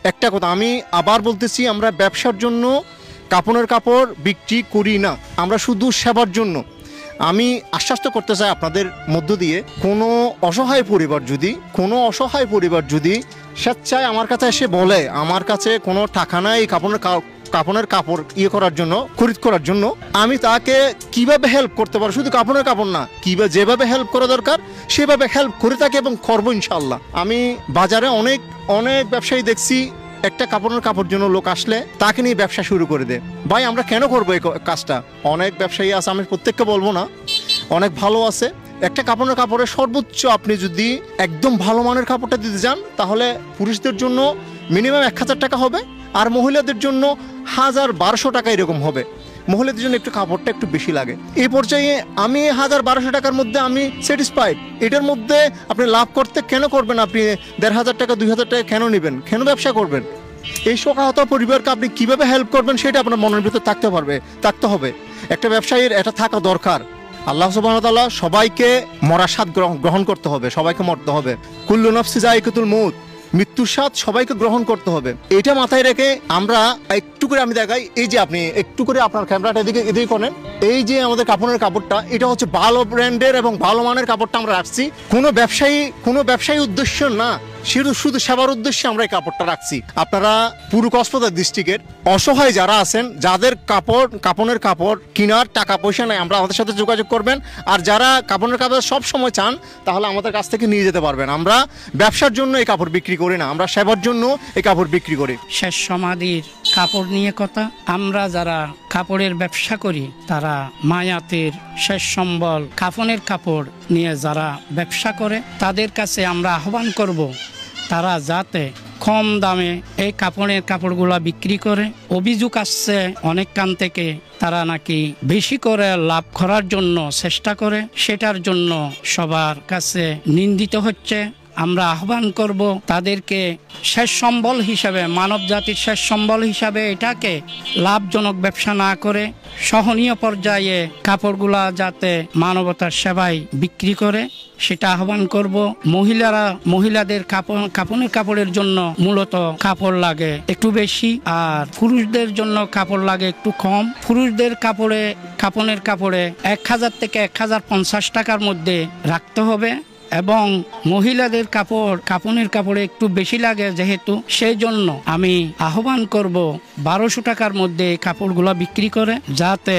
একটা কথা আমি আবার বলতেছি, আমরা ব্যবসার জন্য কাপড়ের কাপড় বিক্রি করি না, আমরা শুধু সেবার জন্য। আমি আশ্বস্ত করতে চাই আপনাদের মধ্য দিয়ে, কোনো অসহায় পরিবার যদি স্বেচ্ছায় আমার কাছে এসে বলে আমার কাছে কোনো টাকা নাই কাপড়ের কাপড় করার জন্য, খরিদ করার জন্য, আমি তাকে কিভাবে হেল্প করতে পারবো, শুধু কাপড় না, কিভাবে যেভাবে হেল্প করা দরকার সেভাবে হেল্প করে থাকি এবং করবো ইনশাল্লাহ। আমি বাজারে অনেক অনেক ব্যবসায়ী দেখছি, একটা কাপড় জন্য লোক আসলে তাকে নিয়ে ব্যবসা শুরু করে দেয়। ভাই আমরা কেন করবো এই কাজটা? অনেক ব্যবসায়ী আছে, আমি প্রত্যেককে বলবো না, অনেক ভালো আছে। একটা কাপড়ের সর্বোচ্চ আপনি যদি একদম ভালো মানের কাপড়টা দিতে যান, তাহলে পুরুষদের জন্য মিনিমাম 1000 টাকা হবে, আর মহিলাদের জন্য 1200 টাকা এরকম হবে। মহিলাদের জন্য একটু কাপড়টা একটু বেশি লাগে। এই পর্যায়ে আমি 1200 টাকার মধ্যে আমি স্যাটিসফাইড। এটার মধ্যে আপনি লাভ করতে কেন করবেন? আপনি 1500 টাকা 2000 টাকা কেন নেবেন? কেন ব্যবসা করবেন? এই শোকাহত পরিবারকে আপনি কিভাবে হেল্প করবেন সেটা আপনার মনের ভিতর থাকতে হবে। একটা ব্যবসায়ীর এটা থাকা দরকার। আল্লাহ সুবহানাহু ওয়া তাআলা সবাইকে মরার স্বাদ গ্রহণ করতে হবে, সবাইকে মরতে হবে। কুল্লু নাফসি যায়িকাতুল মউত, মৃত্যুর স্বাদ সবাইকে গ্রহণ করতে হবে। এটা মাথায় রেখে আমরা একটু করে আমি দেখাই, এই যে আপনি একটু করে আপনার ক্যামেরাটা এদিকে করেন, এই যে আমাদের কাপড়টা, এটা হচ্ছে ভালো ব্র্যান্ডের এবং ভালো মানের কাপড়টা আমরা রাখছি। কোনো ব্যবসায়ী উদ্দেশ্য না, শুধু সেবার উদ্দেশ্যে আমরা এই কাপড়টা রাখছি। আপনারা পুরো কক্সবাজার ডিস্ট্রিক্টের অসহায় যারা আছেন, যাদের কাপড়ের কাপড় কেনার টাকা পয়সা নাই, আমরা আমাদের সাথে যোগাযোগ করবেন। আর যারা কাপড়ের কাপড় সব সময় চান, তাহলে আমাদের কাছ থেকে নিয়ে যেতে পারবেন। আমরা ব্যবসার জন্য এই কাপড় বিক্রি করি না, আমরা সেবার জন্য এই কাপড় বিক্রি করি। শেষ সমাধির কাপড় নিয়ে কথা, আমরা যারা কাপড়ের ব্যবসা করি তারা মায়াতের শেষ সম্বল কাফনের কাপড় নিয়ে যারা ব্যবসা করে তাদের কাছে আমরা আহ্বান করব, তারা যাতে কম দামে এই কাপড়গুলা বিক্রি করে। অভিযোগ আসছে অনেক কান থেকে, তারা নাকি বেশি করে লাভ করার জন্য চেষ্টা করে, সেটার জন্য সবার কাছে নিন্দিত হচ্ছে। আমরা আহ্বান করব তাদেরকে শেষ সম্বল হিসাবে, মানব জাতির শেষ সম্বল হিসাবে এটাকে লাভজনক ব্যবসা না করে সহনীয় পর্যায়ে কাপড়গুলা যাতে মানবতার সেবায় বিক্রি করে সেটা আহ্বান করব। মহিলাদের কাপড়ের জন্য মূলত কাপড় লাগে একটু বেশি, আর পুরুষদের জন্য কাপড় লাগে একটু কম। পুরুষদের কাপড়ের কাপড়ে 1000 থেকে 1050 টাকার মধ্যে রাখতে হবে, এবং মহিলাদের কাপড়ের কাপড়ে একটু বেশি লাগে যেহেতু, সেই জন্য আমি আহ্বান করব 1200 টাকার মধ্যে কাপড়গুলো বিক্রি করে, যাতে